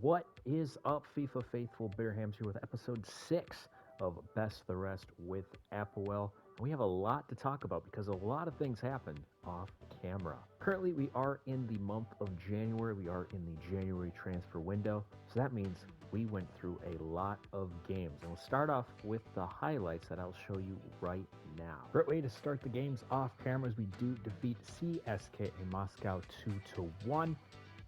What is up, FIFA faithful? Bearhamms here with episode 6 of Best the Rest with APOEL. We have a lot to talk about because a lot of things happened off camera. Currently, we are in the month of January. We are in the January transfer window. So that means we went through a lot of games. And we'll start off with the highlights that I'll show you right now. Great way to start the games off camera is we do defeat CSKA Moscow 2-1.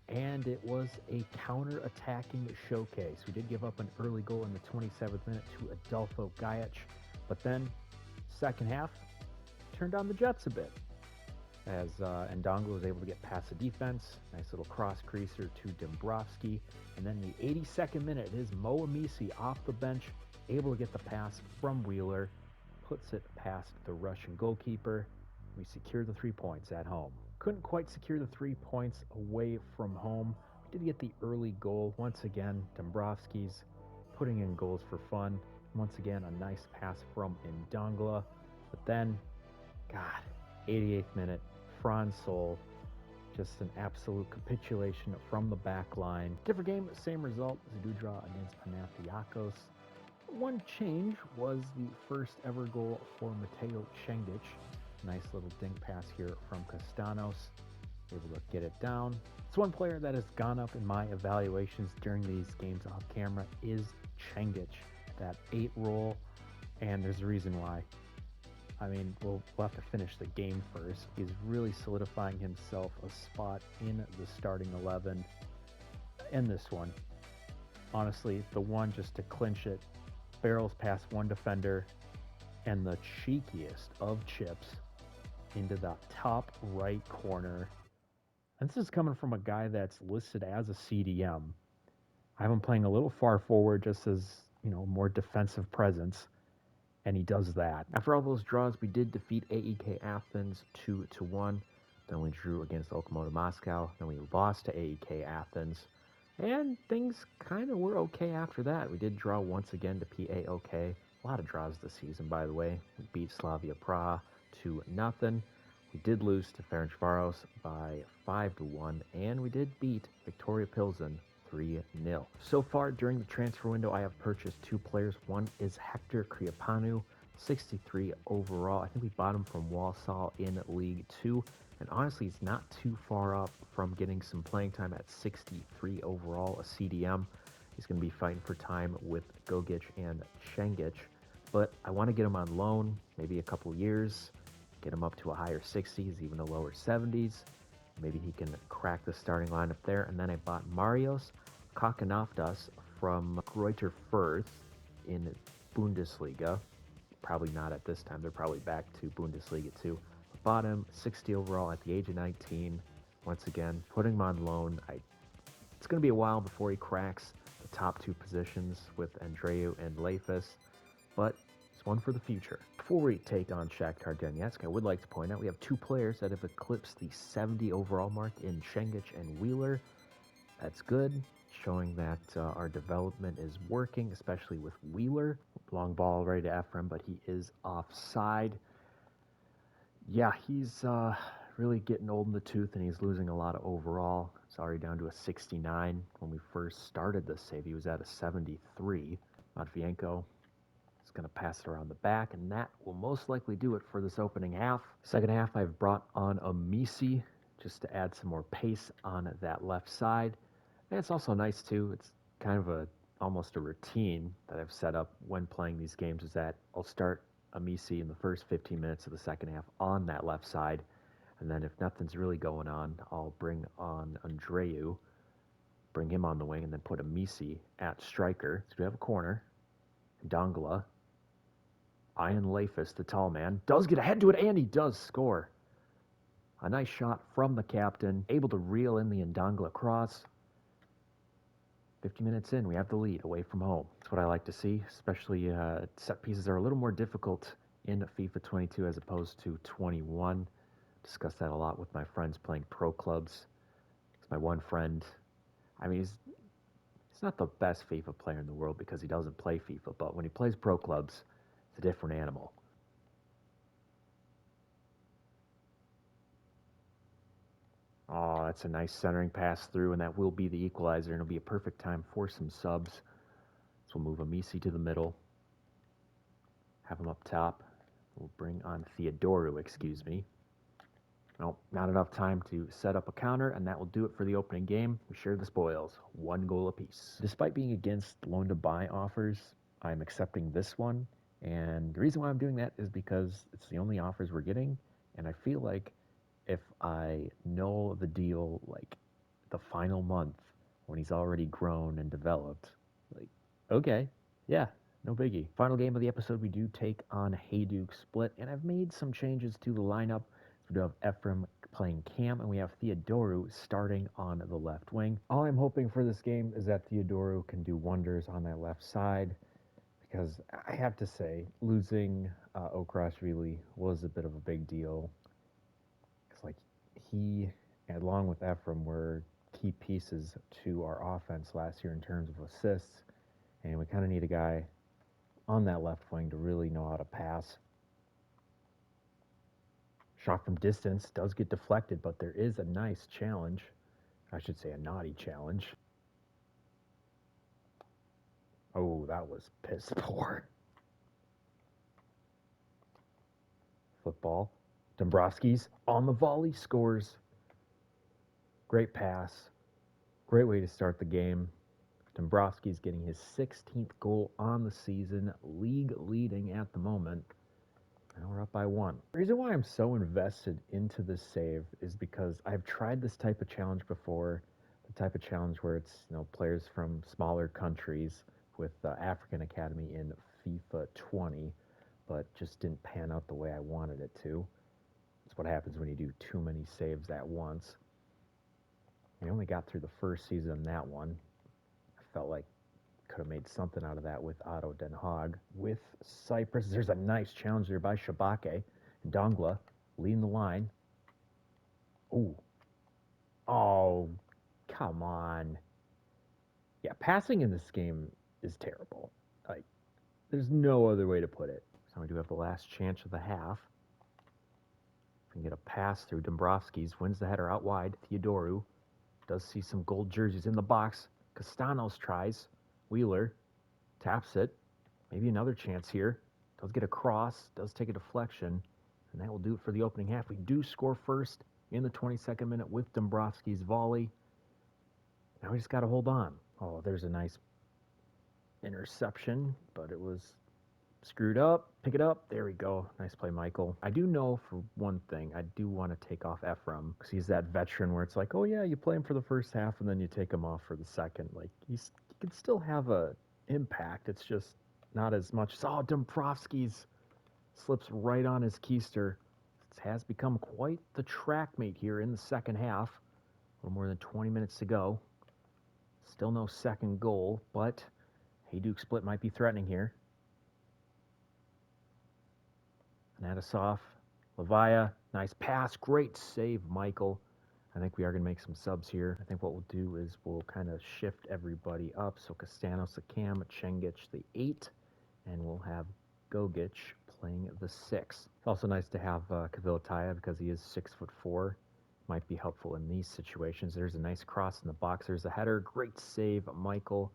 And it was a counter-attacking showcase. We did give up an early goal in the 27th minute to Adolfo Gajic, but then second half turned on the Jets a bit as Ndongo was able to get past the defense. Nice little cross creaser to Dombrovski, and then the 82nd minute is Mo Amisi off the bench, able to get the pass from Wheeler, puts it past the Russian goalkeeper. We secure the 3 points at home. Couldn't quite secure the 3 points away from home. We did get the early goal. Once again, Dombrovski's putting in goals for fun. Once again, a nice pass from Ndongla. But then, 88th minute, Franz Sol, just an absolute capitulation from the back line. Different game, same result. Zadudra against Panathinaikos. One change was the first ever goal for Mateo Cengic. Nice little dink pass here from Castanos, able to get it down. It's one player that has gone up in my evaluations during these games off camera is Cengic, that 8 role, and there's a reason why. I mean, we'll have to finish the game first. He's really solidifying himself a spot in the starting 11 in this one. Honestly, the one just to clinch it, barrels past one defender, and the cheekiest of chips into the top right corner. And this is coming from a guy that's listed as a CDM. I have him playing a little far forward just as, more defensive presence. And he does that. After all those draws, we did defeat AEK Athens 2-1. Then we drew against Lokomotiv Moscow. Then we lost to AEK Athens. And things kind of were okay after that. We did draw once again to PAOK. A lot of draws this season, by the way. We beat Slavia Praha 2-0. We did lose to Ferencváros by 5-1, and we did beat Victoria Pilsen 3-0. So far during the transfer window, I have purchased 2 players. One is Hector Kriapanu, 63 overall. I think we bought him from Walsall in League 2, and honestly, he's not too far up from getting some playing time at 63 overall, a CDM. He's going to be fighting for time with Gogic and Cengic. But I want to get him on loan, maybe a couple years, get him up to a higher 60s, even a lower 70s. Maybe he can crack the starting lineup there. And then I bought Marios Kakanaftas from Greuther Fürth in Bundesliga. Probably not at this time. They're probably back to Bundesliga too. Bought him 60 overall at the age of 19. Once again, putting him on loan. It's going to be a while before he cracks the top 2 positions with Andreu and Leifus, but it's one for the future. Before we take on Shakhtar Donetsk, I would like to point out we have 2 players that have eclipsed the 70 overall mark in Cengic and Wheeler. That's good, showing that our development is working, especially with Wheeler. Long ball ready to Ephraim, but he is offside. Yeah, he's really getting old in the tooth, and he's losing a lot of overall. It's already down to a 69. When we first started this save, he was at a 73. Matvienko is going to pass it around the back, and that will most likely do it for this opening half. Second half, I've brought on Amisi just to add some more pace on that left side. And it's also nice, too. It's kind of almost a routine that I've set up when playing these games, is that I'll start Amisi in the first 15 minutes of the second half on that left side. And then if nothing's really going on, I'll bring on Andreu, bring him on the wing, and then put Amisi at striker. So we have a corner. Ndongla. Ian Leifus, the tall man, does get ahead to it, and he does score. A nice shot from the captain, able to reel in the Ndongla cross. 50 minutes in, we have the lead away from home. That's what I like to see, especially set pieces are a little more difficult in FIFA 22 as opposed to 21. Discuss that a lot with my friends playing pro clubs. It's my one friend. I mean, he's not the best FIFA player in the world because he doesn't play FIFA, but when he plays pro clubs, it's a different animal. Oh, it's a nice centering pass through, and that will be the equalizer, and it'll be a perfect time for some subs. So we'll move Amisi to the middle, have him up top. We'll bring on Theodoru, excuse me. Nope, not enough time to set up a counter, and that will do it for the opening game. We share the spoils, 1 goal apiece. Despite being against loan-to-buy offers, I'm accepting this one, and the reason why I'm doing that is because it's the only offers we're getting, and I feel like if I know the deal, like, the final month, when he's already grown and developed, like, okay, yeah, no biggie. Final game of the episode, we do take on Hajduk Split, and I've made some changes to the lineup. We do have Ephraim playing Cam, and we have Theodoru starting on the left wing. All I'm hoping for this game is that Theodoru can do wonders on that left side, because I have to say, losing Okrashvili was a bit of a big deal. It's like he, along with Ephraim, were key pieces to our offense last year in terms of assists, and we kind of need a guy on that left wing to really know how to pass. Shot from distance does get deflected, but there is a nice challenge. I should say a naughty challenge. Oh, that was piss poor. Football. Dombrovskis on the volley scores. Great pass. Great way to start the game. Dombrovskis getting his 16th goal on the season, league leading at the moment. Now we're up by 1. The reason why I'm so invested into this save is because I've tried this type of challenge before, the type of challenge where it's, players from smaller countries with African Academy in FIFA 20, but just didn't pan out the way I wanted it to. That's what happens when you do too many saves at once. I only got through the first season on that one. I felt like could have made something out of that with Otto Den Haag. With Cyprus, there's a nice challenge there by Shabake. Dongla leading the line. Oh, come on. Yeah, passing in this game is terrible. Like, there's no other way to put it. So we do have the last chance of the half. We can get a pass through. Dombrovskis wins the header out wide. Theodoru does see some gold jerseys in the box. Castanos tries. Wheeler taps it. Maybe another chance here. Does get a cross. Does take a deflection. And that will do it for the opening half. We do score first in the 22nd minute with Dombrovski's volley. Now we just got to hold on. Oh, there's a nice interception, but it was screwed up. Pick it up. There we go. Nice play, Michael. I do know for one thing, I do want to take off Ephraim because he's that veteran where it's like, oh yeah, you play him for the first half and then you take him off for the second. Like he can still have a impact. It's just not as much. Oh, Dombrovskis slips right on his keister. It has become quite the track meet here in the second half. A little more than 20 minutes to go. Still no second goal, but Hajduk Split might be threatening here. Natasov, Lavia, nice pass, great save, Michael. I think we are going to make some subs here. I think what we'll do is we'll kind of shift everybody up. So Castanos the cam, Chengic the 8, and we'll have Gogic playing the 6. It's also nice to have Kavilataya because he is 6'4". Might be helpful in these situations. There's a nice cross in the box. There's a header. Great save, Michael.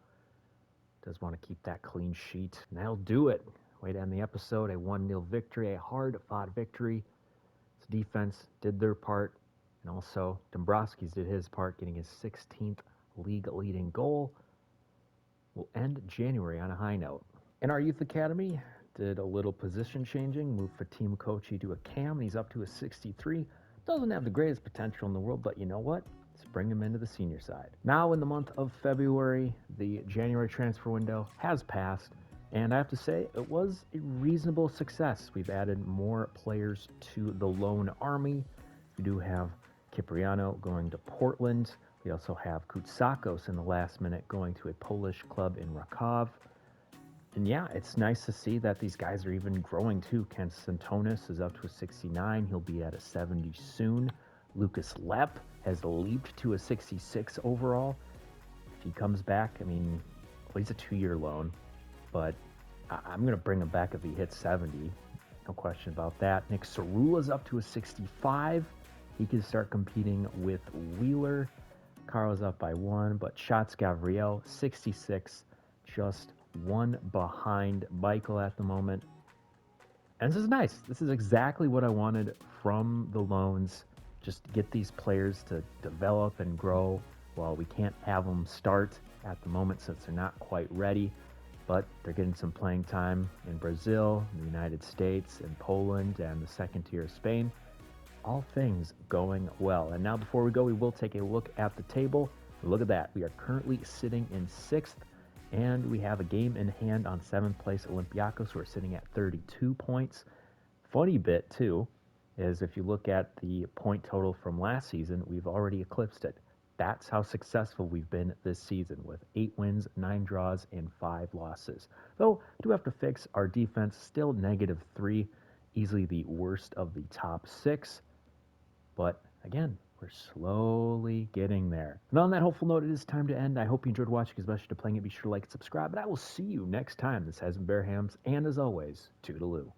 Does want to keep that clean sheet. And that'll do it. Way to end the episode. A 1-0 victory. A hard-fought victory. His defense did their part. And also, Dombrovskis did his part, getting his 16th league-leading goal. We'll end January on a high note. In our youth academy, did a little position changing. Moved Fatim Kochi to a cam, and he's up to a 63. Doesn't have the greatest potential in the world, but you know what? Let's bring him into the senior side. Now in the month of February, the January transfer window has passed, and I have to say it was a reasonable success. We've added more players to the loan army. We do have Cipriano going to Portland. We also have Kutsakos in the last minute going to a Polish club in Raków. And yeah, it's nice to see that these guys are even growing too. Ken Santonis is up to a 69. He'll be at a 70 soon. Lucas Lepp has leaped to a 66 overall. If he comes back, I mean, well, he's a 2-year loan, but I'm going to bring him back if he hits 70. No question about that. Nick Cerula's up to a 65. he can start competing with Wheeler. Carl's up by 1, but shots Gabriel, 66, just 1 behind Michael at the moment. And this is nice. This is exactly what I wanted from the loans. Just get these players to develop and grow. While we can't have them start at the moment since they're not quite ready, but they're getting some playing time in Brazil, in the United States, in Poland, and the second tier of Spain. All things going well. And now before we go, we will take a look at the table. Look at that. We are currently sitting in 6th, and we have a game in hand on 7th place Olympiacos, who are sitting at 32 points. Funny bit, too, is if you look at the point total from last season, we've already eclipsed it. That's how successful we've been this season, with 8 wins, 9 draws, and 5 losses. Though, I do have to fix our defense, still -3, easily the worst of the top 6. But again, we're slowly getting there. And on that hopeful note, it is time to end. I hope you enjoyed watching as much as to playing it. Be sure to like and subscribe, and I will see you next time. This has been Bearhamms, and as always, toodaloo.